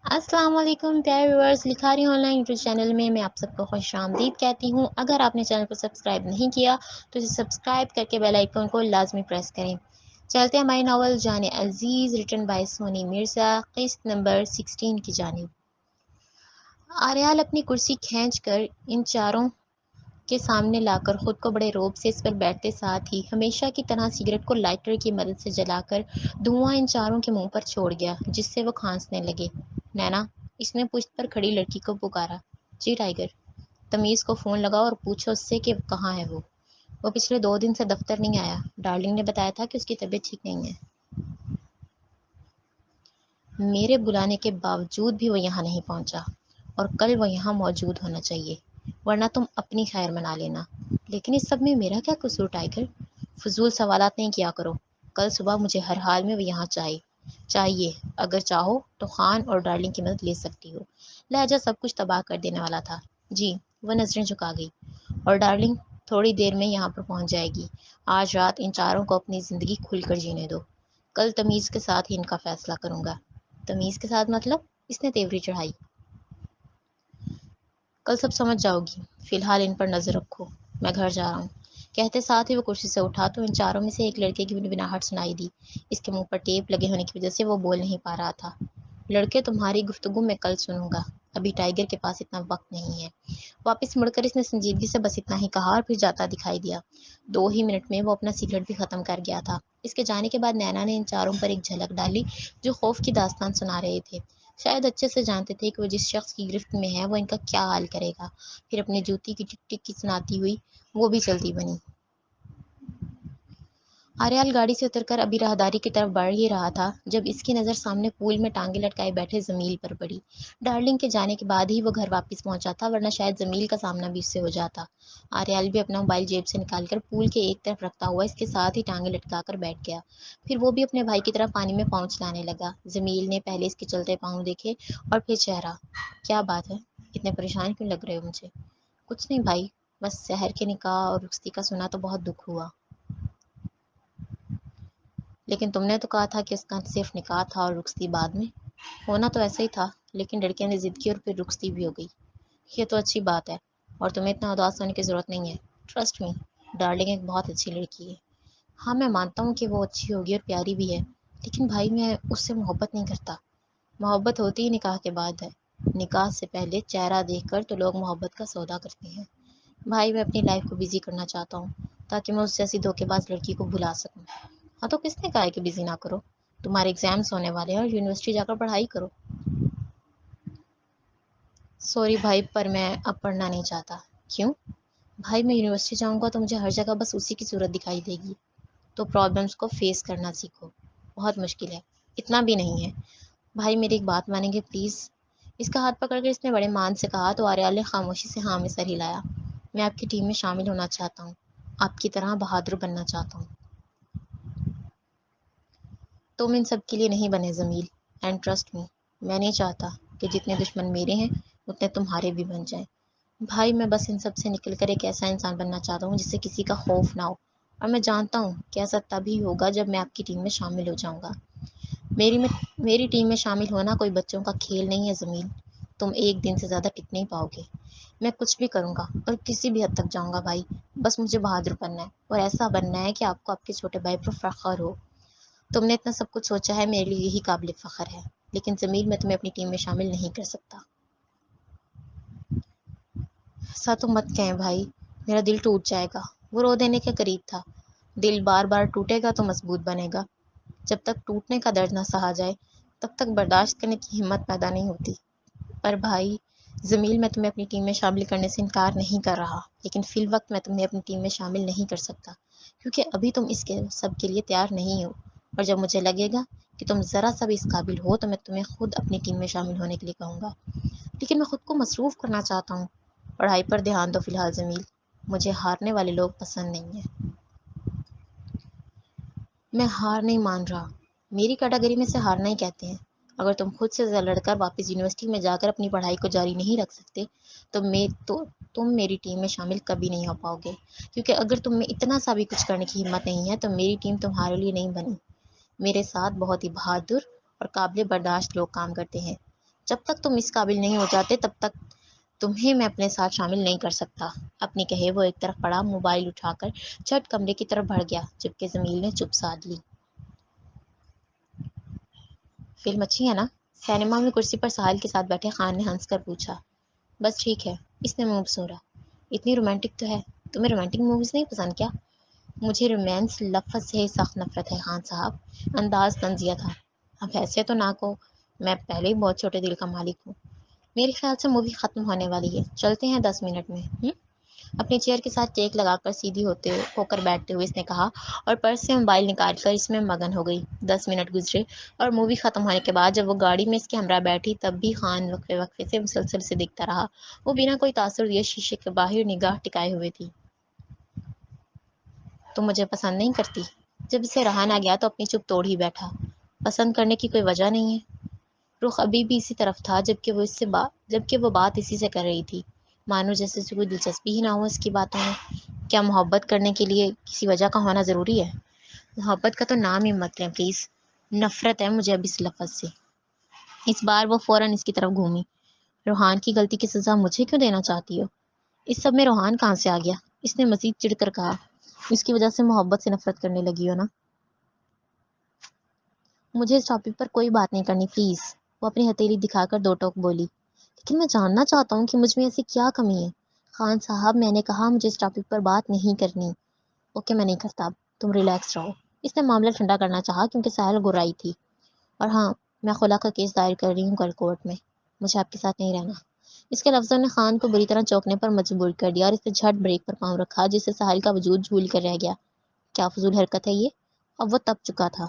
السلام علیکم پیارے ویورز، لکھاری آن لائن یوٹیوب چینل میں آپ سب کو خوش آمدید کہتی ہوں۔ اگر آپ نے چینل کو سبسکرائب نہیں کیا تو اسے سبسکرائب کر کے بیل آئیکن کو لازمی پریس کریں۔ چلتے ہیں ہماری novel Jaan Aziz written by Soni Mirza, قسط نمبر 16 کی جانب۔ آریال اپنی کرسی کھینچ کر ان چاروں کے سامنے لا کر خود کو بڑے روب سے اس پر بیٹھتے ساتھ ہی ہمیشہ کی طرح سگریٹ کو لائٹر کی مدد سے جلا کر دھواں ان چاروں کے منہ پر چھوڑ گیا، جس سے وہ کھانسنے لگے۔ نینا، اس نے پشت پر کھڑی لڑکی کو پکارا۔ جی ٹائیگر، تمیز کو فون لگاؤ اور پوچھو اس سے کہ کہاں ہے وہ پچھلے 2 دن سے دفتر نہیں آیا۔ ڈارلنگ نے بتایا تھا کہ اس کی طبیعت ٹھیک نہیں ہے۔ میرے بلانے کے باوجود بھی وہ یہاں نہیں پہنچا، اور کل وہ یہاں موجود ہونا چاہیے، ورنہ تم اپنی خیر منا لینا۔ لیکن اس سب میں میرا کیا قصور ٹائیگر؟ فضول سوالات نہیں کیا کرو۔ کل صبح مجھے ہر حال میں وہ یہاں چاہیے۔ اگر چاہو تو خان اور ڈارلنگ کی مدد لے سکتی ہو۔ لہجہ سب کچھ تباہ کر دینے والا تھا۔ جی، وہ نظریں جھکا گئی۔ اور ڈارلنگ تھوڑی دیر میں یہاں پر پہنچ جائے گی۔ آج رات ان چاروں کو اپنی زندگی کھل کر جینے دو۔ کل تمیز کے ساتھ ہی ان کا فیصلہ کروں گا۔ تمیز کے ساتھ مطلب؟ اس نے تیوری چڑھائی۔ کل سب سمجھ جاؤ گی، فی الحال ان پر نظر رکھو، میں گھر جا رہا ہوں۔ کہتے ساتھ ہی وہ کرسی سے اٹھا تو ان چاروں میں سے ایک لڑکے کی بنبناہٹ سنائی دی۔ اس کے منہ پر ٹیپ لگے ہونے کی وجہ سے وہ بول نہیں پا رہا تھا۔ لڑکے، تمہاری گفتگو میں کل سنوں گا، ابھی ٹائیگر کے پاس اتنا وقت نہیں ہے۔ واپس مڑ کر اس نے سنجیدگی سے بس اتنا ہی کہا اور پھر جاتا دکھائی دیا۔ 2 ہی منٹ میں وہ اپنا سگریٹ بھی ختم کر گیا تھا۔ اس کے جانے کے بعد نینا نے ان چاروں پر ایک جھلک ڈالی جو خوف کی داستان سنا رہے تھے۔ شاید اچھے سے جانتے تھے کہ وہ جس شخص کی گرفت میں ہے وہ ان کا کیا حال کرے گا۔ پھر اپنی جوتی کی ٹک ٹک کی سناتی ہوئی وہ بھی چلتی بنی۔ آریال گاڑی سے اتر کر ابھی راہداری کی طرف بڑھ ہی رہا تھا جب اس کی نظر سامنے پول میں ٹانگیں لٹکائے بیٹھے جمیل پر پڑی۔ ڈارلنگ کے جانے کے بعد ہی وہ گھر واپس پہنچا تھا، ورنہ شاید جمیل کا سامنا بھی اس سے ہو جاتا۔ آریال بھی اپنا موبائل جیب سے نکال کر پول کے ایک طرف رکھتا ہوا اس کے ساتھ ہی ٹانگیں لٹکا کر بیٹھ گیا۔ پھر وہ بھی اپنے بھائی کی طرف پانی میں پاؤں چلانے لگا۔ جمیل نے پہلے اس کے چلتے پاؤں دیکھے اور پھر چہرہ۔ کیا بات ہے؟ اتنے پریشان کیوں لگ رہے ہو مجھے؟ کچھ نہیں بھائی، بس شہر کے نکاح اور رخصتی کا سنا تو بہت دکھ ہوا۔ لیکن تم نے تو کہا تھا کہ اس کا صرف نکاح تھا اور رخصتی بعد میں۔ ہونا تو ایسا ہی تھا، لیکن لڑکیاں نے ضد کی اور پھر رخصتی بھی ہو گئی۔ یہ تو اچھی بات ہے، اور تمہیں اتنا اداس ہونے کی ضرورت نہیں ہے۔ ٹرسٹ می، ڈارلنگ ایک بہت اچھی لڑکی ہے۔ ہاں، میں مانتا ہوں کہ وہ اچھی ہوگی اور پیاری بھی ہے، لیکن بھائی میں اس سے محبت نہیں کرتا۔ محبت ہوتی ہی نکاح کے بعد ہے۔ نکاح سے پہلے چہرہ دیکھ کر تو لوگ محبت کا سودا کرتے ہیں۔ بھائی، میں اپنی لائف کو بزی کرنا چاہتا ہوں تاکہ میں اس جیسی دھوکے باز لڑکی کو بھلا سکوں۔ ہاں تو کس نے کہا ہے کہ بزی نہ کرو؟ تمہارے ایگزامس ہونے والے ہیں اور یونیورسٹی جا کر پڑھائی کرو۔ سوری بھائی، پر میں اب پڑھنا نہیں چاہتا۔ کیوں؟ بھائی، میں یونیورسٹی جاؤں گا تو مجھے ہر جگہ بس اسی کی صورت دکھائی دے گی۔ تو پرابلمس کو فیس کرنا سیکھو۔ بہت مشکل ہے، اتنا بھی نہیں ہے۔ بھائی، میری ایک بات مانیں گے پلیز؟ اس کا ہاتھ پکڑ کر اس نے بڑے مان سے کہا تو آریال نے خاموشی سے ہاں میں سر ہلایا۔ میں آپ کی ٹیم میں شامل ہونا چاہتا ہوں، آپ کی طرح بہادر بننا چاہتا ہوں۔ تم ان سب کے لیے نہیں بنے جمیل، اینڈ ٹرسٹ می، میں نہیں چاہتا کہ جتنے دشمن میرے ہیں اتنے تمہارے بھی بن جائیں۔ بھائی، میں بس ان سب سے نکل کر ایک ایسا انسان بننا چاہتا ہوں جس سے کسی کا خوف نہ ہو، اور میں جانتا ہوں کہ ایسا تبھی ہوگا جب میں آپ کی ٹیم میں شامل ہو جاؤں گا۔ میری ٹیم میں شامل ہونا کوئی بچوں کا کھیل نہیں ہے جمیل، تم ایک دن سے زیادہ ٹک نہیں پاؤ گے۔ میں کچھ بھی کروں گا اور کسی بھی حد تک جاؤں گا بھائی، بس مجھے بہادر بننا ہے اور ایسا بننا ہے کہ آپ کو آپ کے چھوٹے بھائی پر فخر ہو۔ تم نے اتنا سب کچھ سوچا ہے، میرے لیے یہی قابل فخر ہے، لیکن جمیل میں تمہیں اپنی ٹیم میں شامل نہیں کر سکتا۔ ایسا تو مت کہیں بھائی، میرا دل ٹوٹ جائے گا۔ وہ رو دینے کے قریب تھا۔ دل بار بار ٹوٹے گا تو مضبوط بنے گا۔ جب تک ٹوٹنے کا درد نہ سہا جائے تب تک برداشت کرنے کی ہمت پیدا نہیں ہوتی۔ پر بھائی جمیل، میں تمہیں اپنی ٹیم میں شامل کرنے سے انکار نہیں کر رہا، لیکن فی الوقت میں تمہیں اپنی ٹیم میں شامل نہیں کر سکتا کیونکہ ابھی تم اس کے سب کے لیے تیار نہیں ہو، اور جب مجھے لگے گا کہ تم ذرا سا بھی اس قابل ہو تو میں تمہیں خود اپنی ٹیم میں شامل ہونے کے لیے کہوں گا۔ لیکن میں خود کو مصروف کرنا چاہتا ہوں۔ پڑھائی پر دھیان دو فی الحال جمیل، مجھے ہارنے والے لوگ پسند نہیں ہیں۔ میں ہار نہیں مان رہا، میری کیٹیگری میں سے ہارنا ہی کہتے ہیں۔ اگر تم خود سے لڑ کر واپس یونیورسٹی میں جا کر اپنی پڑھائی کو جاری نہیں رکھ سکتے تو تم میری ٹیم میں شامل کبھی نہیں ہو پاؤ گے، کیونکہ اگر تم میں اتنا سا بھی کچھ کرنے کی ہمت نہیں ہے تو میری ٹیم تمہارے لیے نہیں بنی۔ میرے ساتھ بہت ہی بہادر اور قابل برداشت لوگ کام کرتے ہیں، جب تک تم اس قابل نہیں ہو جاتے تب تک تمہیں میں اپنے ساتھ شامل نہیں کر سکتا۔ اپنی کہے وہ ایک طرف پڑا، موبائل اٹھا کر جھٹ کمرے کی طرف بڑھ گیا، جبکہ جمیل نے چپ سادھ لی۔ فلم اچھی ہے نا؟ سینما میں کرسی پر ساحل کے ساتھ بیٹھے خان نے ہنس کر پوچھا۔ بس ٹھیک ہے، اس نے منہ بسورا۔ اتنی رومانٹک تو ہے۔ تمہیں رومانٹک موویز نہیں پسند کیا؟ مجھے رومانس لفظ سے سخت نفرت ہے خان صاحب، انداز طنزیہ تھا۔ اب ایسے تو نہ کو، میں پہلے ہی بہت چھوٹے دل کا مالک ہوں۔ میرے خیال سے مووی ختم ہونے والی ہے، چلتے ہیں 10 منٹ میں۔ اپنی چیئر کے ساتھ ٹیک لگا کر سیدھی ہو کر بیٹھتے ہوئے اس نے کہا، اور پرس سے موبائل نکال کر اس میں مگن ہو گئی۔ 10 منٹ گزرے اور مووی ختم ہونے کے بعد جب وہ گاڑی میں اس کے ہمراہ بیٹھی تب بھی خان وقفے وقفے سے مسلسل سے دیکھتا رہا۔ وہ بنا کوئی تاثر دیے شیشے کے باہر نگاہ ٹکائے ہوئے تھی۔ تم مجھے پسند نہیں کرتی؟ جب اسے رہا نہ گیا تو اپنی چپ توڑ ہی بیٹھا۔ پسند کرنے کی کوئی وجہ نہیں ہے۔ رخ ابھی بھی اسی طرف تھا جبکہ وہ بات اسی سے کر رہی تھی، مانو جیسے اسے کوئی دلچسپی ہی نہ ہو اس کی باتوں میں۔ کیا محبت کرنے کے لیے کسی وجہ کا ہونا ضروری ہے؟ محبت کا تو نام ہی مت لیں پلیز، نفرت ہے مجھے اب اس لفظ سے۔ اس بار وہ فوراً اس کی طرف گھومی۔ روحان کی غلطی کی سزا مجھے کیوں دینا چاہتی ہو؟ اس سب میں روحان کہاں سے آ گیا؟ اس نے مزید چڑھ کر کہا۔ اس کی وجہ سے محبت سے نفرت کرنے لگی ہو نا؟ مجھے اس ٹاپک پر کوئی بات نہیں کرنی پلیز، وہ اپنی ہتھیلی دکھا کر دو ٹوک بولی۔ لیکن میں جاننا چاہتا ہوں کہ مجھ میں ایسی کیا کمی ہے۔ خان صاحب میں نے کہا مجھے اس ٹاپک پر بات نہیں کرنی۔ اوکے میں نہیں کرتا، اب تم ریلیکس رہو۔ اس نے معاملہ ٹھنڈا کرنا چاہا کیونکہ ساحل گرائی تھی۔ اور ہاں، میں خلا کا کیس دائر کر رہی ہوں کل کورٹ میں، مجھے آپ کے ساتھ نہیں رہنا۔ اس کے لفظوں نے خان کو بری طرح چونکنے پر مجبور کر دیا اور اس نے جھٹ بریک پر پاؤں رکھا جس سے ساحل کا وجود جھول کر رہ گیا۔ کیا فضول حرکت ہے یہ؟ اب وہ تپ چکا تھا۔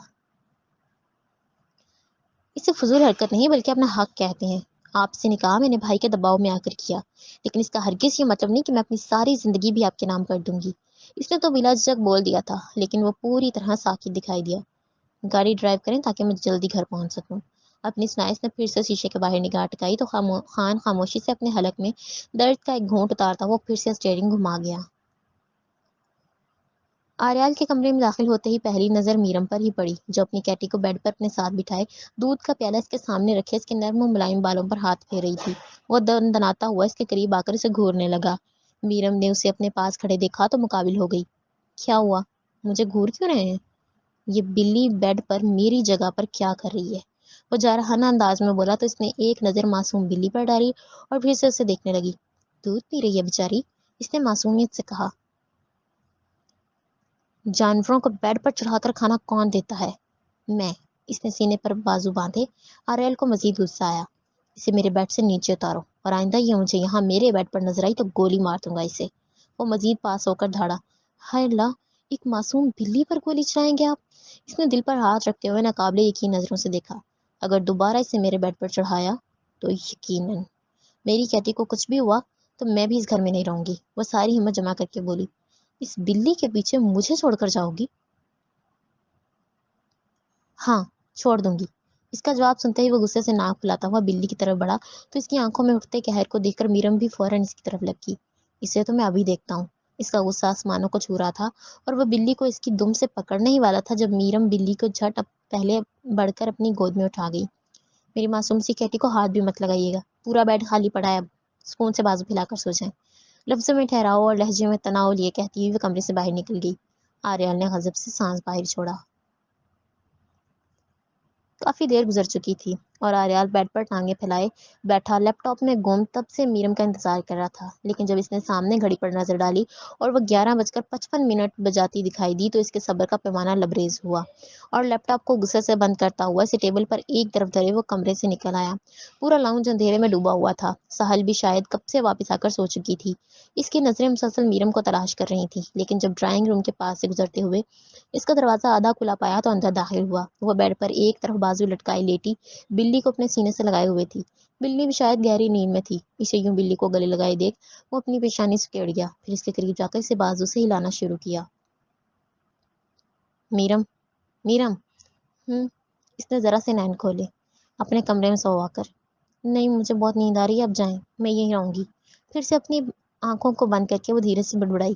اسے فضول حرکت نہیں بلکہ اپنا حق کہتے ہیں۔ آپ سے نکاح میں نے بھائی کے دباؤ میں آ کر کیا، لیکن اس کا ہرگز یہ مطلب نہیں کہ میں اپنی ساری زندگی بھی آپ کے نام کر دوں گی۔ اس نے تو بلا جھجک بول دیا تھا، لیکن وہ پوری طرح ساکت دکھائی دیا۔ گاڑی ڈرائیو کریں تاکہ میں جلدی گھر پہنچ سکوں۔ اپنی سنائس نے پھر سے شیشے کے باہر نگاہ ٹکائی تو خان خاموشی سے اپنے حلق میں درد کا ایک گھونٹ اتارتا وہ پھر سے اسٹیئرنگ گھما گیا۔ آریال کے کمرے میں داخل ہوتے ہی پہلی نظر میرم پر ہی پڑی، جو اپنی کیٹی کو بیڈ پر اپنے ساتھ بٹھائے دودھ کا پیالہ اس کے سامنے رکھے اس کے نرم و ملائم بالوں پر ہاتھ پھیر رہی تھی۔ وہ دندناتا ہوا اس کے قریب آ کر اسے گھورنے لگا۔ میرم نے اسے اپنے پاس کھڑے دیکھا تو مقابل ہو گئی۔ کیا ہوا؟ مجھے گھور کیوں رہے ہیں؟ یہ بلی بیڈ پر میری جگہ پر کیا کر رہی ہے؟ وہ جارحانہ انداز میں بولا تو اس نے ایک نظر معصوم بلی پر ڈالی اور پھر سے اسے دیکھنے لگی۔ دودھ پی رہی ہے بیچاری، اس نے معصومیت سے کہا۔ جانوروں کو بیڈ پر چڑھا کر کھانا کون دیتا ہے؟ میں۔ اس نے سینے پر بازو باندھے۔ آریل کو مزید غصہ آیا۔ اسے میرے بیڈ سے نیچے اتارو، اور آئندہ یہ مجھے یہاں میرے بیڈ پر نظر آئی تو گولی مار دوں گا اسے۔ وہ مزید پاس ہو کر دھاڑا۔ ہائے اللہ، ایک معصوم بلی پر گولی چلائیں گے آپ؟ اس نے دل پر ہاتھ رکھتے ہوئے ناقابل یقین نظروں سے دیکھا۔ اگر دوبارہ اسے میرے بیڈ پر چڑھایا تو یقیناً میری کیٹی کو کچھ بھی ہوا تو میں بھی اس گھر میں نہیں رہوں گی۔ وہ ساری ہمت جمع کر کے بولی۔ اس بلی کے پیچھے مجھے چھوڑ کر جاؤ گی؟ ہاں، چھوڑ دوں گی۔ اس کا جواب سنتے ہی وہ غصے سے ناک پھلاتا ہوا بلی کی طرف بڑھا تو اس کی آنکھوں میں اٹھتے قہر کو دیکھ کر میرم بھی فوراً اس کی طرف لگ گئی۔ اسے تو میں ابھی دیکھتا ہوں۔ اس کا غصہ آسمانوں کو چھو رہا تھا اور وہ بلی کو اس کی دم سے پکڑنے ہی والا تھا جب میرم بلی کو جھٹ پہلے بڑھ کر اپنی گود میں اٹھا گئی۔ میری معصوم سی کیٹی کو ہاتھ بھی مت لگائیے گا، پورا بیڈ خالی پڑا ہے، اب سکون سے بازو پھیلا کر سو جائیں۔ لفظوں میں ٹھہراؤ اور لہجے میں تناؤ لیے کہتی ہوئی وہ کمرے سے باہر نکل گئی۔ آریال نے غضب سے سانس باہر چھوڑا۔ کافی دیر گزر چکی تھی اور آریال بیڈ پر ٹانگیں پھیلائے بیٹھا لیپ ٹاپ میں گم تب سے میرم کا انتظار کر رہا تھا، لیکن جب اس نے سامنے گھڑی پر نظر ڈالی اور وہ 11:55 بجاتی دکھائی دی تو اس کے صبر کا پیمانہ لبریز ہوا اور لیپ ٹاپ کو غصے سے بند کرتا ہوا اسے ٹیبل پر ایک طرف دھرے وہ کمرے سے نکل آیا۔ پورا لاؤنج اندھیرے میں ڈوبا ہوا تھا۔ ساحل بھی شاید کب سے واپس آ کر سو چکی تھی۔ اس کی نظریں مسلسل میرم کو تلاش کر رہی تھیں، لیکن جب ڈرائنگ روم کے پاس سے گزرتے ہوئے اس کا دروازہ آدھا کھلا پایا تو اندر داخل ہوا۔ وہ بیڈ پر ایک طرف بازو لٹکائے لیٹی بلی کو اپنے سینے سے لگائے ہوئے تھی۔ بلی بھی شاید گہری نیند میں تھی۔ اسے یوں بلی کو گلے لگائے دیکھ وہ اپنی پیشانی سے ٹیڑھ گیا، پھر اس کے قریب جا کر اسے بازو سے ہلانا شروع کیا۔ میرم، میرم۔ اس نے ذرا سے نین کھولے۔ اپنے کمرے میں سو آ کر۔ نہیں، مجھے بہت نیند آ رہی ہے، اب جائیں، میں یہیں رہوں گی۔ پھر سے اپنی آنکھوں کو بند کر کے وہ دھیرے سے بڑبڑائی۔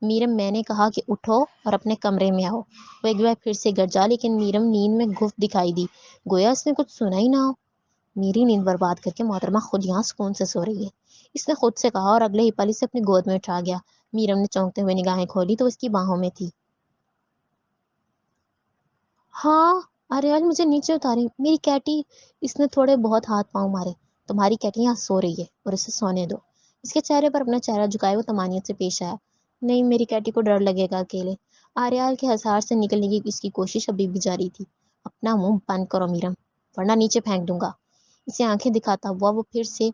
میرم، میں نے کہا کہ اٹھو اور اپنے کمرے میں آؤ۔ وہ ایک بار پھر سے گر جا لیکن میرم نیند میں گفت دکھائی دی، گویا اس نے کچھ سنا ہی نہ ہو۔ میری نیند برباد کر کے محترمہ خود یہاں سکون سے سو رہی ہے، اس نے خود سے کہا اور اگلے ہی پل اسے اپنی گود میں اٹھا گیا۔ میرم نے چونکتے ہوئے نگاہیں کھولی تو اس کی باہوں میں تھی۔ ہاں، اریال مجھے نیچے اتاری، میری کیٹی۔ اس نے تھوڑے بہت ہاتھ پاؤں مارے۔ تمہاری کیٹی یہاں سو رہی ہے اور اسے سونے دو۔ اس کے چہرے پر اپنا چہرہ جھکائے وہ طمانیت سے پیش آیا۔ نہیں، میری کیٹی کو ڈر لگے گا اکیلے۔ آریال کے ہزار سے نکلنے کی اس کی کوشش ابھی بھی جاری تھی۔ اپنا منہ بند کرو میرم، ورنہ نیچے پھینک دوں گا۔ اسے آنکھیں دکھاتا ہوا وہ پھر سے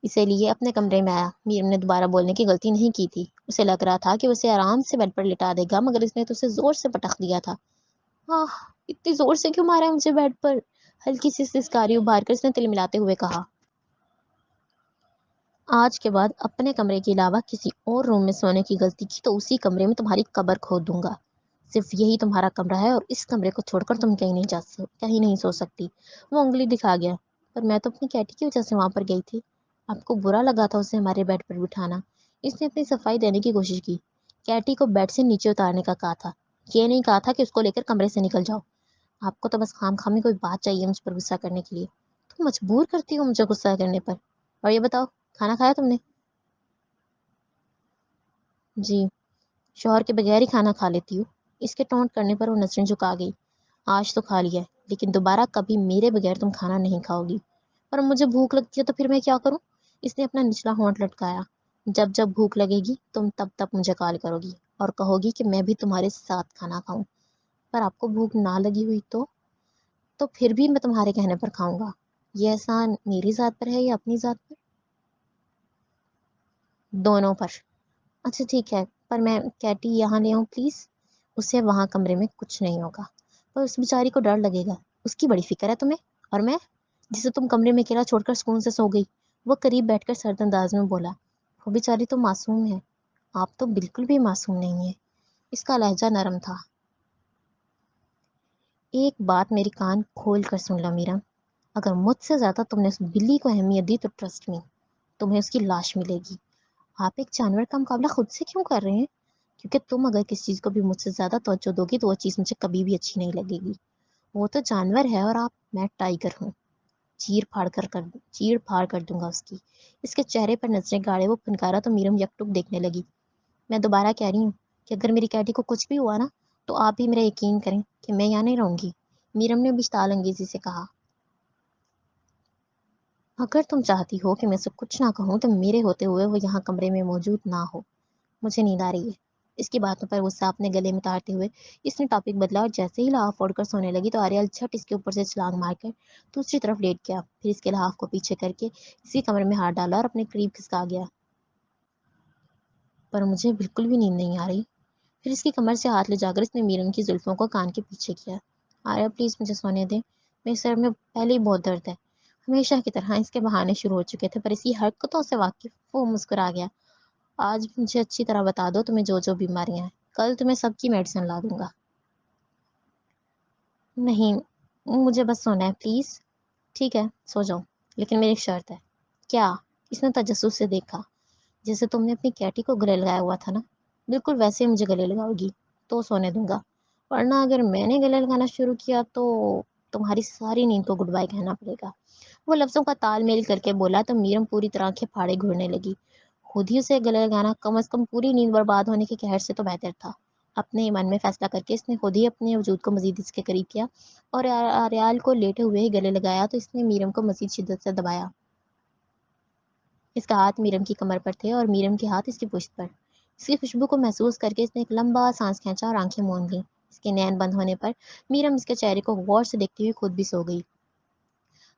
اسے لیے اپنے کمرے میں آیا۔ میرم نے دوبارہ بولنے کی غلطی نہیں کی تھی۔ اسے لگ رہا تھا کہ اسے آرام سے بیڈ پر لٹا دے گا، مگر اس نے تو اسے زور سے پٹخ دیا تھا۔ آہ، اتنی زور سے کیوں مارا ہے مجھے بیڈ پر؟ ہلکی سی سسکاری ابھار کر اس نے تل ملاتے ہوئے کہا۔ آج کے بعد اپنے کمرے کے علاوہ کسی اور روم میں سونے کی غلطی کی تو اسی کمرے میں تمہاری قبر کھود دوں گا۔ صرف یہی تمہارا کمرہ ہے اور اس کمرے کو چھوڑ کر تم کہیں نہیں سو سکتی۔ وہ انگلی دکھا گیا۔ پر میں تو اپنی کیٹی کی وجہ سے وہاں پر گئی تھی۔ آپ کو برا لگا تھا اسے ہمارے بیڈ پر بٹھانا۔ اس نے اپنی صفائی دینے کی کوشش کی۔ کیٹی کو بیڈ سے نیچے اتارنے کا کہا تھا، یہ نہیں کہا تھا کہ اس کو لے کر کمرے سے نکل جاؤ۔ آپ کو تو بس خام خامی کوئی بات چاہیے مجھ پر غصہ کرنے کے لیے۔ تم مجبور کرتی ہو مجھے غصہ کرنے پر۔ اور یہ بتاؤ، کھانا کھایا تم نے؟ جی، شوہر کے بغیر ہی کھانا کھا لیتی ہوں۔ اس کے ٹونٹ کرنے پر وہ نظریں جھکا گئی۔ آج تو کھا لیا ہے، لیکن دوبارہ کبھی میرے بغیر تم کھانا نہیں کھاؤ گی۔ پر مجھے بھوک لگتی ہے تو پھر میں کیا کروں؟ اس نے اپنا نچلا ہونٹ لٹکایا۔ جب جب بھوک لگے گی تم تب تب مجھے کال کرو گی اور کہو گی کہ میں بھی تمہارے ساتھ کھانا کھاؤں۔ پر آپ کو بھوک نہ لگی ہوئی تو پھر بھی میں تمہارے کہنے پر کھاؤں گا۔ یہ احسان میری ذات پر ہے یا اپنی ذات پر؟ دونوں پر۔ اچھا ٹھیک ہے، پر میں کیٹی یہاں لے آؤں پلیز؟ اسے وہاں کمرے میں کچھ نہیں ہوگا، پر اس بیچاری کو ڈر لگے گا۔ اس کی بڑی فکر ہے تمہیں، اور میں جسے تم کمرے میں اکیلا چھوڑ کر سکون سے سو گئی۔ وہ قریب بیٹھ کر سرد انداز میں بولا۔ وہ بیچاری تو معصوم ہے، آپ تو بالکل بھی معصوم نہیں ہے۔ اس کا لہجہ نرم تھا۔ ایک بات میری کان کھول کر سن لو میرا، اگر مجھ سے زیادہ تم نے اس بلی کو اہمیت دی تو ٹرسٹ می، تمہیں اس کی لاش ملے گی۔ آپ ایک جانور کا مقابلہ خود سے کیوں کر رہے ہیں؟ کیونکہ تم اگر کسی چیز کو بھی مجھ سے زیادہ توجہ دو گی تو وہ چیز مجھے کبھی بھی اچھی نہیں لگے گی۔ وہ تو جانور ہے اور میں ٹائیگر ہوں۔ چیڑ پھاڑ کر دوں گا اس کی۔ اس کے چہرے پر نظریں گاڑے وہ پھنکارا تو میرم یکٹک دیکھنے لگی۔ میں دوبارہ کہہ رہی ہوں کہ اگر میری کیٹی کو کچھ بھی ہوا نا تو آپ ہی میرا یقین کریں کہ میں یہاں نہیں رہوں گی، میرم نے بشتال انگیزی سے کہا۔ اگر تم چاہتی ہو کہ میں اسے کچھ نہ کہوں تو میرے ہوتے ہوئے وہ یہاں کمرے میں موجود نہ ہو۔ مجھے نیند آ رہی ہے۔ اس کی باتوں پر غصہ اپنے گلے میں اتارتے ہوئے اس نے ٹاپک بدلا اور جیسے ہی لحاف اوڑھ کر سونے لگی تو آریال جھٹ اس کے اوپر سے چھلانگ مار کر دوسری طرف لیٹ گیا، پھر اس کے لحاف کو پیچھے کر کے اسی کمرے میں ہاتھ ڈالا اور اپنے قریب کھسکا گیا۔ پر مجھے بالکل بھی نیند نہیں آ رہی۔ پھر اس کی کمر سے ہاتھ لے جا کر اس نے میرم کی زلفوں کو کان کے پیچھے کیا۔ آریال پلیز مجھے سونے دیں، میرے سر میں پہلے ہی بہت درد ہے۔ ہمیشہ کی طرح اس کے بہانے شروع ہو چکے تھے، پر اس کی حرکتوں سے واقف وہ مسکرا گیا۔ آج مجھے اچھی طرح بتا دو تمہیں جو جو بیماریاں ہیں، کل تمہیں سب کی میڈیسن لا دوں گا۔ نہیں، مجھے بس سونا ہے پلیز۔ ٹھیک ہے سو جاؤ، لیکن میری ایک شرط ہے۔ کیا؟ اس نے تجسس سے دیکھا۔ جیسے تم نے اپنی کیٹی کو گلے لگایا ہوا تھا نا، بالکل ویسے ہی مجھے گلے لگاؤ گی تو سونے دوں گا، ورنہ اگر میں نے گلے لگانا شروع کیا تو تمہاری ساری نیند کو گڈ بائی کہنا پڑے گا۔ وہ لفظوں کا تال میل کر کے بولا تو میرم پوری طرح کے پھاڑے گھورنے لگی۔ خود ہی اسے گلے لگانا کم از کم پوری نیند برباد ہونے کے قہر سے تو بہتر تھا۔ اپنے من میں فیصلہ کر کے اس نے خود ہی اپنے وجود کو مزید اس کے قریب کیا اور آریال کو لیٹے ہوئے ہی گلے لگایا تو اس نے میرم کو مزید شدت سے دبایا۔ اس کا ہاتھ میرم کی کمر پر تھے اور میرم کے ہاتھ اس کی پشت پر۔ اس کی خوشبو کو محسوس کر کے اس نے ایک لمبا سانس کھینچا اور آنکھیں موند لیں۔ اس کے نین بند ہونے پر میرم اس کے چہرے کو غور سے دیکھتے ہوئے خود بھی سو گئی۔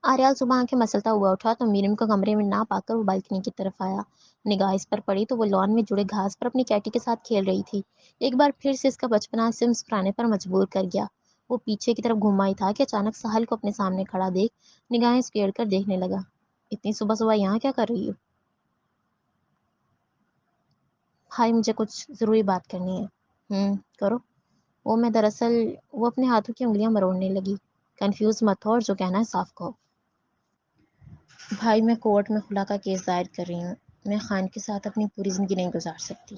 آریال صبح آنکھیں مسلتا ہوا اٹھا تو میرم کو کمرے میں نہ پا کر وہ بالکنی کی طرف آیا۔ نگاہ اس پر پڑی تو وہ لان میں جڑے گھاس پر اپنی کیٹی کے ساتھ کھیل رہی تھی۔ ایک بار پھر سے اس کا بچپنا اسے مسکرانے پر مجبور کر گیا۔ وہ پیچھے کی طرف گھوما ہی تھا کہ اچانک ساحل کو اپنے سامنے کھڑا دیکھ نگاہیں سکیڑ کر دیکھنے لگا۔ اتنی صبح صبح یہاں کیا کر رہی ہو؟ بھائی مجھے کچھ ضروری بات کرنی ہے۔ کرو۔ میں دراصل وہ اپنے ہاتھوں کی انگلیاں مروڑنے لگی۔ کنفیوز مت ہو اور جو کہنا ہے صاف کہو۔ بھائی میں کورٹ میں خلا کا کیس دائر کر رہی ہوں۔ میں خان کے ساتھ اپنی پوری زندگی نہیں گزار سکتی۔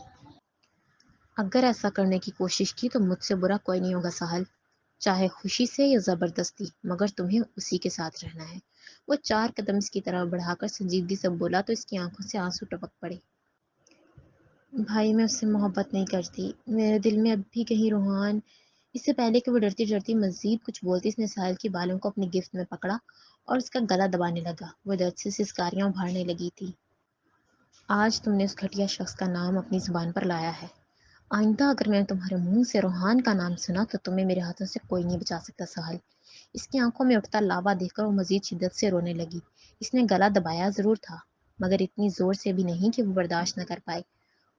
اگر ایسا کرنے کی کوشش کی تو مجھ سے برا کوئی نہیں ہوگا ساحل۔ چاہے خوشی سے یا زبردستی، مگر تمہیں اسی کے ساتھ رہنا ہے۔ وہ 4 قدم اس کی طرف بڑھا کر سنجیدگی سے بولا تو اس کی آنکھوں سے آنسو ٹپک پڑے۔ بھائی میں اس سے محبت نہیں کرتی، میرے دل میں اب بھی کہیں روحان۔ اس سے پہلے کہ وہ ڈرتی ڈرتی مزید کچھ بولتی، اس نے ساحل کی بالوں کو اپنی گرفت میں پکڑا اور اس کا گلا دبانے لگا۔ وہ درد سے سسکاریاں ابھارنے لگی تھی۔ آج تم نے اس گھٹیا شخص کا نام اپنی زبان پر لایا ہے۔ آئندہ اگر میں نے تمہارے منہ سے روحان کا نام سنا تو تمہیں میرے ہاتھوں سے کوئی نہیں بچا سکتا ساحل۔ اس کی آنکھوں میں اٹھتا لاوا دیکھ کر وہ مزید شدت سے رونے لگی۔ اس نے گلا دبایا ضرور تھا، مگر اتنی زور سے بھی نہیں کہ وہ برداشت نہ کر پائے۔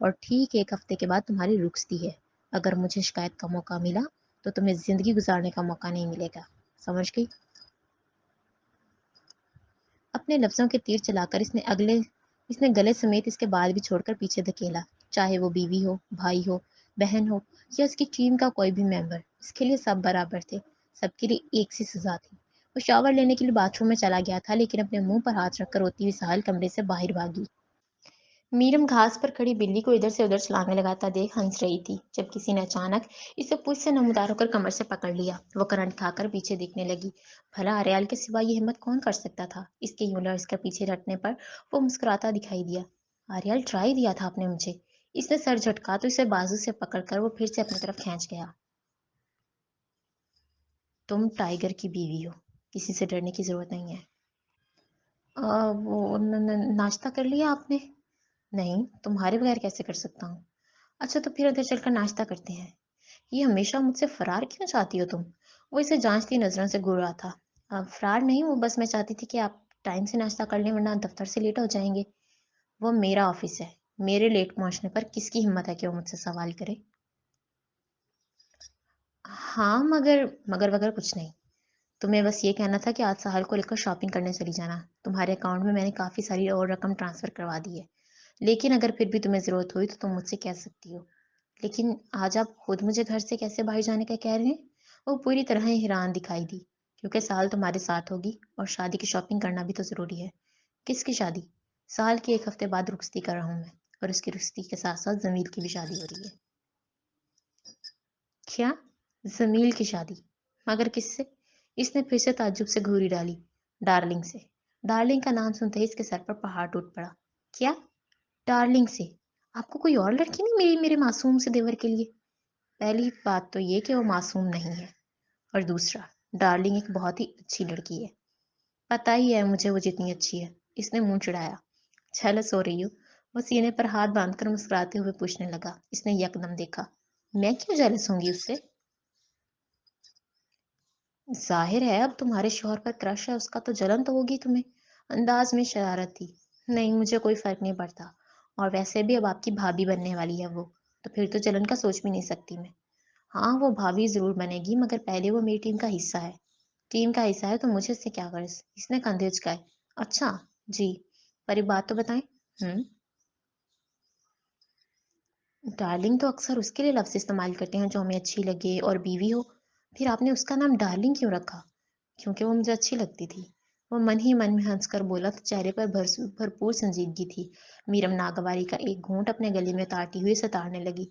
اور ٹھیک 1 ہفتے کے بعد تمہاری رخصتی ہے۔ اگر مجھے شکایت کا موقع ملا تو تمہیں زندگی گزارنے کا موقع نہیں ملے گا، سمجھ گئی؟ اپنے لفظوں کے تیر چلا کر اس نے گلے سمیت اس کے بال بھی چھوڑ کر پیچھے دھکیلا۔ چاہے وہ بیوی ہو، بھائی ہو، بہن ہو یا اس کی ٹیم کا کوئی بھی ممبر، اس کے لیے سب برابر تھے، سب کے لیے ایک سی سزا تھی۔ وہ شاور لینے کے لیے باتھ روم میں چلا گیا تھا، لیکن اپنے منہ پر ہاتھ رکھ کر روتی ہوئی ساحل کمرے سے باہر بھاگی۔ میرم گھاس پر کھڑی بلی کو ادھر سے ادھر چھلانگیں لگاتا دیکھ ہنس رہی تھی، جب کسی نے اچانک اسے پوچھ سے نمودار ہو کر کمر سے پکڑ لیا۔ وہ کرنٹ کھا کر پیچھے دیکھنے لگی۔ بھلا اریال کے سوا یہ ہمت کون کر سکتا تھا؟ اس کے یوں لرز کر پیچھے ہٹنے پر وہ مسکراتا دکھائی دیا۔ اریال ٹرائی دیا تھا آپ نے مجھے۔ اس نے سر جھٹکا تو اسے بازو سے پکڑ کر وہ پھر سے اپنی طرف کھینچ گیا۔ تم ٹائیگر کی بیوی ہو، کسی سے ڈرنے کی ضرورت نہیں ہے۔ وہ ناشتہ کر لیا آپ نے؟ نہیں، تمہارے بغیر کیسے کر سکتا ہوں؟ اچھا تو پھر ادھر چل کر ناشتہ کرتے ہیں۔ یہ ہمیشہ مجھ سے فرار کیوں چاہتی ہو تم؟ وہ اسے جانچتی نظروں سے گھور رہا تھا۔ فرار نہیں، وہ بس میں چاہتی تھی کہ آپ ٹائم سے ناشتہ کر لیں، ورنہ دفتر سے لیٹ ہو جائیں گے۔ وہ میرا آفس ہے، میرے لیٹ پہنچنے پر کس کی ہمت ہے کہ وہ مجھ سے سوال کرے؟ ہاں مگر وگر کچھ نہیں۔ تمہیں بس یہ کہنا تھا کہ آج ساحل کو لے کر شاپنگ کرنے چلی جانا۔ تمہارے اکاؤنٹ میں نے کافی ساری اور رقم ٹرانسفر کروا دی ہے، لیکن اگر پھر بھی تمہیں ضرورت ہوئی تو تم مجھ سے کہہ سکتی ہو۔ لیکن آج آپ خود مجھے گھر سے کیسے باہر جانے کا کہہ رہے ہیں؟ وہ پوری طرح حیران دکھائی دی۔ کیونکہ ساحل تمہارے ساتھ ہوگی اور شادی کی شاپنگ کرنا بھی تو ضروری ہے۔ کس کی شادی؟ ساحل کی 1 ہفتے بعد رخصتی کر رہا ہوں میں، اور اس کی رخصتی کے ساتھ ساتھ زمیل کی بھی شادی ہو رہی ہے۔ کیا؟ زمیل کی شادی؟ مگر کس سے؟ اس نے پھر سے تعجب سے گھوری ڈالی۔ ڈارلنگ سے۔ ڈارلنگ کا نام سنتے ہی اس کے سر پر پہاڑ ٹوٹ پڑا۔ کیا؟ ڈارلنگ سے؟ آپ کو کوئی اور لڑکی نہیں ملی میرے معصوم سے دیور کے لیے؟ پہلی بات تو یہ کہ وہ معصوم نہیں ہے، اور دوسرا ڈارلنگ ایک بہت ہی اچھی لڑکی ہے۔ پتہ ہی ہے مجھے وہ جتنی اچھی ہے۔ اس نے منہ چڑھایا۔ جھلس ہو رہی ہو؟ وہ سینے پر ہاتھ باندھ کر مسکراتے ہوئے پوچھنے لگا۔ اس نے یکدم دیکھا۔ میں کیوں جیلس ہوں گی اس سے؟ ظاہر ہے اب تمہارے شوہر پر کرش ہے، اس کا تو جلن تو ہوگی تمہیں۔ انداز میں شرارت تھی۔ نہیں، مجھے کوئی فرق نہیں پڑتا، اور ویسے بھی اب آپ کی بھابھی بننے والی ہے وہ، تو پھر تو جلن کا سوچ بھی نہیں سکتی میں۔ ہاں وہ بھابھی ضرور بنے گی، مگر پہلے وہ میری ٹیم کا حصہ ہے۔ ٹیم کا حصہ ہے تو مجھے اس سے کیا غرض؟ اس نے کندھے اچکائے۔ اچھا جی، پر ایک بات تو بتائیں۔ ہم ڈارلنگ تو اکثر اس کے لیے لفظ استعمال کرتے ہیں جو ہمیں اچھی لگے، اور بیوی ہو، پھر آپ نے اس کا نام ڈارلنگ کیوں رکھا؟ کیونکہ وہ مجھے اچھی لگتی تھی۔ وہ من ہی من میں ہنس کر بولا تو چہرے پر بھرپور سنجیدگی تھی۔ میرم ناگواری کا ایک گھونٹ اپنے گلے میں اتارتی ہوئی اسے تاڑنے لگی۔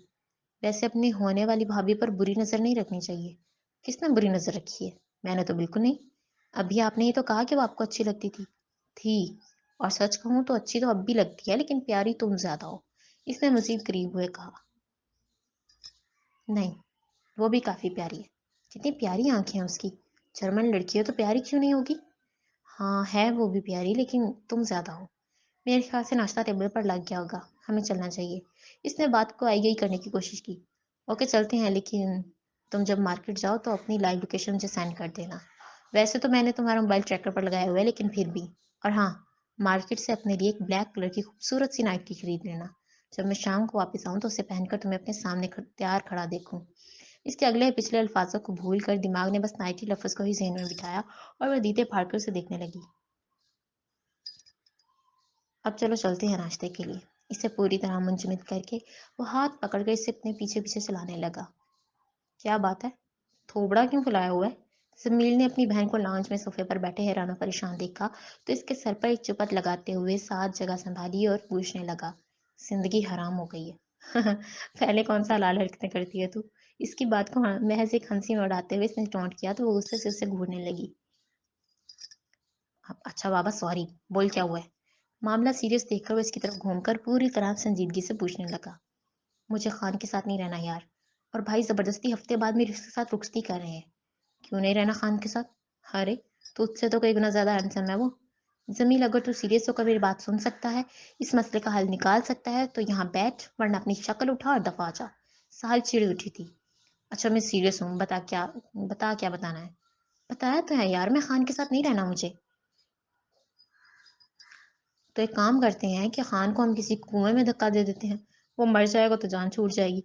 ویسے اپنی ہونے والی بھابھی پر بری نظر نہیں رکھنی چاہیے۔ کس نے بری نظر رکھی ہے؟ میں نے تو بالکل نہیں۔ ابھی آپ نے ہی تو کہا کہ وہ آپ کو اچھی لگتی تھی، اور سچ کہوں تو اچھی تو اب بھی لگتی ہے، لیکن پیاری تم زیادہ ہو۔ اس نے مزید قریب ہوئے کہا۔ نہیں، وہ بھی کافی پیاری ہے۔ کتنی پیاری آنکھیں ہیں اس کی۔ جرمن لڑکی ہے تو پیاری کیوں نہیں ہوگی؟ ہاں ہے وہ بھی پیاری، لیکن تم زیادہ ہو۔ میرے خیال سے ناشتہ ٹیبل پر لگ گیا ہوگا، ہمیں چلنا چاہیے۔ اس نے بات کو آئی گئی کرنے کی کوشش کی۔ اوکے چلتے ہیں، لیکن تم جب مارکیٹ جاؤ تو اپنی لائیو لوکیشن مجھے سینڈ کر دینا۔ ویسے تو میں نے تمہارا موبائل ٹریکر پر لگایا ہوا ہے، لیکن پھر بھی۔ اور ہاں، مارکیٹ سے اپنے لیے ایک بلیک کلر کی خوبصورت سی نائٹی خرید لینا۔ جب میں شام کو واپس آؤں تو اسے پہن کر تمہیں اپنے سامنے تیار کھڑا دیکھوں۔ اس کے اگلے پچھلے الفاظوں کو بھول کر دماغ نے بس نائٹی لفظ کو ہی ذہن میں بٹھایا، اور وہ دیدے پھاڑ کر اسے دیکھنے لگی۔ اب چلو چلتے ہیں ناشتے کے لیے۔ اسے پوری طرح منجمد کر کے وہ ہاتھ پکڑ کر اسے اپنے پیچھے پیچھے چلانے لگا۔ کیا بات ہے؟ تھوبڑا کیوں پھلایا ہوا ہے؟ زمیل نے اپنی بہن کو لانچ میں صوفے پر بیٹھے حیران و پریشان دیکھا تو اس کے سر پر ایک چپت لگاتے ہوئے ساتھ جگہ سنبھالی اور پوچھنے لگا۔ زندگی حرام ہو گئی ہے۔ پہلے کون سا حلال حرکتیں کرتی ہے تو؟ اس کی بات کو محض ایک ہنسی میں اڑاتے ہوئے اس نے ٹونٹ کیا تو وہ غصے سے اسے گھورنے لگی۔ اچھا بابا سوری، بول کیا ہوا ہے؟ معاملہ سیریس دیکھ کر وہ اس کی طرف گھوم کر پوری طرح سنجیدگی سے پوچھنے لگا۔ مجھے خان کے ساتھ نہیں رہنا یار، اور بھائی زبردستی ہفتے بعد میرے اس کے ساتھ رخصتی کر رہے ہیں۔ کیوں نہیں رہنا خان کے ساتھ؟ ارے تجھ سے تو کئی گنا زیادہ ہینڈسم ہے وہ۔ جمیل اگر تو سیریس ہو کر میری بات سن سکتا ہے، اس مسئلے کا حل نکال سکتا ہے تو یہاں بیٹھ، ورنہ اپنی شکل اٹھا اور دفعہ جا۔ سہل چڑ اٹھی تھی۔ اچھا میں سیریس ہوں، بتا کیا بتانا ہے؟ بتایا تو ہے یار، میں خان کے ساتھ نہیں رہنا مجھے۔ تو ایک کام کرتے ہیں کہ خان کو ہم کسی کنویں میں دھکا دے دیتے ہیں، وہ مر جائے گا تو جان چھوٹ جائے گی۔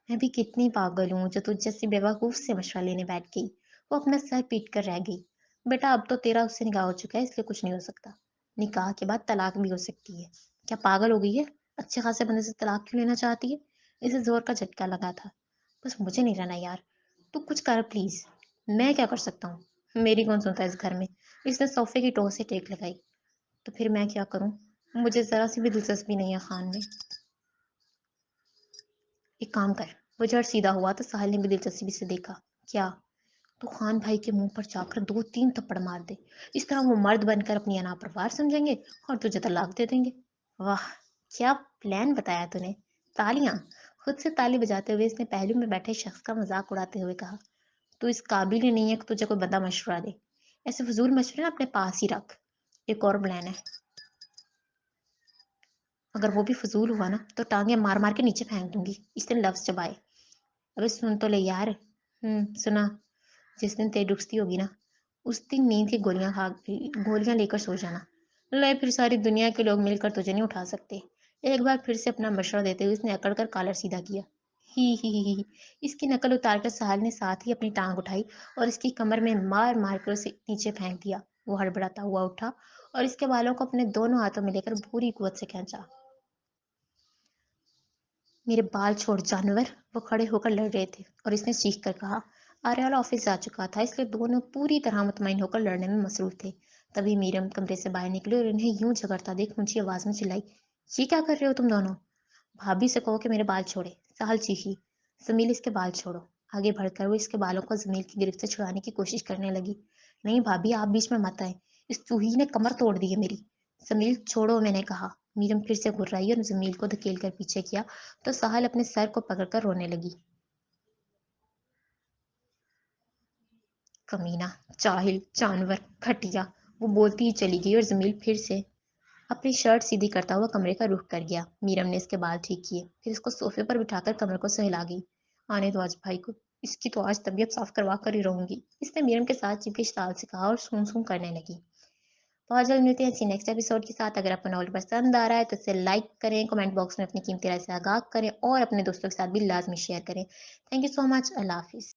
میں بھی کتنی پاگل ہوں جو تجھ جیسی بیوقوف سے مشورہ لینے بیٹھ گئی۔ وہ اپنا سر پیٹ کر رہ گئی۔ بیٹا اب تو تیرا اس سے نکاح ہو چکا ہے، اس لیے کچھ نہیں ہو سکتا۔ نکاح کے بعد طلاق بھی ہو سکتی ہے۔ کیا پاگل ہو گئی ہے؟ اچھے خاصے بندے سے طلاق کیوں لینا چاہتی ہے؟ اسے زور کا جھٹکا لگا تھا۔ بس مجھے نہیں رہنا یار، تو کچھ کر پلیز۔ میں کیا کر سکتا ہوں؟ میری کون سنتا ہے اس گھر میں؟ اس نے صوفے کی ٹو سے ٹیک لگائی۔ تو پھر میں کیا کروں؟ مجھے ذرا سی بھی دلچسپی نہیں ہے خان میں۔ ایک کام کر۔ وہ جب سیدھا ہوا تو ساحل نے بھی دلچسپی سے دیکھا۔ کیا؟ تو خان بھائی کے منہ پر جا کر 2-3 تھپڑ مار دے۔ اس طرح وہ مرد بن کر اپنی انا پروار سمجھیں گے اور تجھے طلاق دے دیں گے۔ واہ کیا پلان بتایا تو نے۔ تالیاں۔ خود سے تالی بجاتے ہوئے اس نے پہلو میں بیٹھے شخص کا مذاق اڑاتے ہوئے کہا، تو اس قابل ہی نہیں ہے کہ تجھے کوئی بندہ مشورہ دے۔ ایسے فضول مشورے اپنے پاس ہی رکھ۔ ایک اور پلان ہے، اگر وہ بھی فضول ہوا نا تو ٹانگیں مار مار کے نیچے پھینک دوں گی۔ اس نے لفظ چبائے۔ ابے سن تو لے یار۔ سنا۔ جس دن تیری رخصتی ہوگی نا، اس دن نیند کی گولیاں لے کر سو جانا۔ لے پھر ساری دنیا کے لوگ مل کر تجھے نہیں اٹھا سکتے۔ ایک بار پھر سے اپنا مشورہ دیتے ہوئے اس نے اکڑ کر کالر سیدھا کیا۔ ہی۔ اس کی نقل اتار کر سہل نے ساتھ ہی اپنی ٹانگ اٹھائی اور اس کی کمر میں مار مار کر اسے نیچے پھینک دیا۔ وہ ہڑبڑاتا ہوا اٹھا اور اس کے بالوں کو اپنے دونوں ہاتھوں میں لے کر پوری قوت سے کھینچا۔ میرے بال چھوڑ جانور! وہ کھڑے ہو کر لڑ رہے تھے اور اس نے چیخ کر کہا۔ آریال آفس جا چکا تھا، اس لیے دونوں پوری طرح مطمئن ہو کر لڑنے میں مصروف تھے۔ تبھی میرم کمرے سے باہر نکلی اور انہیں یوں جھگڑتا دیکھ اونچی آواز میں چلائی، یہ کیا کر رہے ہو تم دونوں؟ بھابھی سے کہو کہ میرے بال چھوڑے۔ سہل چیخی۔ زمیل اس کے بال چھوڑو۔ آگے بڑھ کر وہ اس کے بالوں کو زمیل کی گرفت سے چھڑانے کی کوشش کرنے لگی۔ نہیں بھابھی آپ بیچ میں مت آئیں، اس چوہی نے کمر توڑ دی ہے میری۔ زمیل چھوڑو میں نے کہا۔ میرم پھر سے گھرائی اور زمیل کو دھکیل کر پیچھے کیا تو سہل اپنے سر کو پکڑ کر رونے لگی۔ کمینہ، جاہل، جانور، گھٹیا! وہ بولتی ہی چلی گئی اور زمیل پھر سے اپنی شرٹ سیدھی کرتا ہوا کمرے کا رخ کر گیا۔ میرم نے اس کے بال ٹھیک کیے، پھر اس کو صوفے پر بٹھا کر کمر کو سہلا گئی۔ آنے دو آج بھائی کو، اس کی تو آج طبیعت صاف کروا کر ہی رہوں گی، اس نے میرم کے ساتھ چپکے اشتعال سے کہا اور سون سون کرنے لگی۔ بہت جلد ملتے ہیں اسی نیکسٹ ایپیسوڈ کے ساتھ۔ اگر آپ کو ناول پسند آ رہا ہے تو اسے لائک کریں، کمنٹ باکس میں اپنی قیمتی رائے سے آگاہ کریں اور اپنے دوستوں کے ساتھ بھی لازمی شیئر کریں۔ تھینک یو سو مچ۔ اللہ حافظ۔